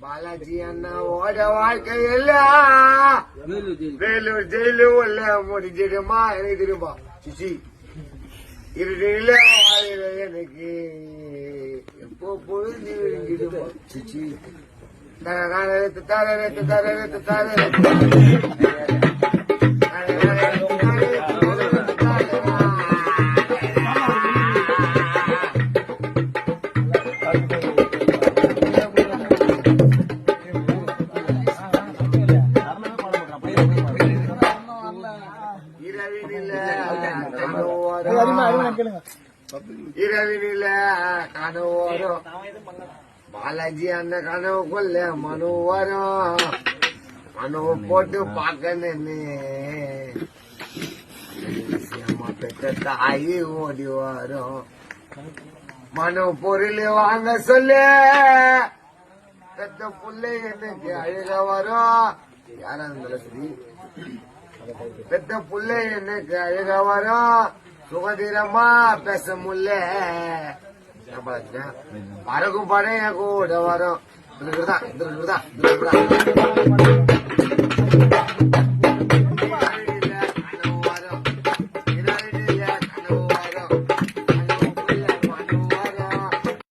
பாலாஜி அண்ணா ஓட வாழ்க்கையில வேலூர் ஜெயிலு உள்ள முடிஞ்சிடுமா எனக்கு தெரியுமா சிச்சி இருடில வாயில எனக்கு எப்போ பொழுது விழுங்கிடுமா சிச்சி தரத்து தரத்து தரத்து தரத்து இரவினில கனவு வரும் பாலாஜி அந்த கனவுக்குள்ள மனு வரும் மனுவை போட்டு பார்க்கணுன்னு பெற்ற தாயி ஓடி வரும் மனு பொருள் வாங்க சொல்லு பெத்த புள்ளை எனக்கு அழுக வரும் யாரா இருந்தாலும் சரி பெத்த புள்ளை எனக்கு அழுக வரும் சுகதீரமா பேச முடியல பறக்கும் படம் என் கூட வரும் இதுதான்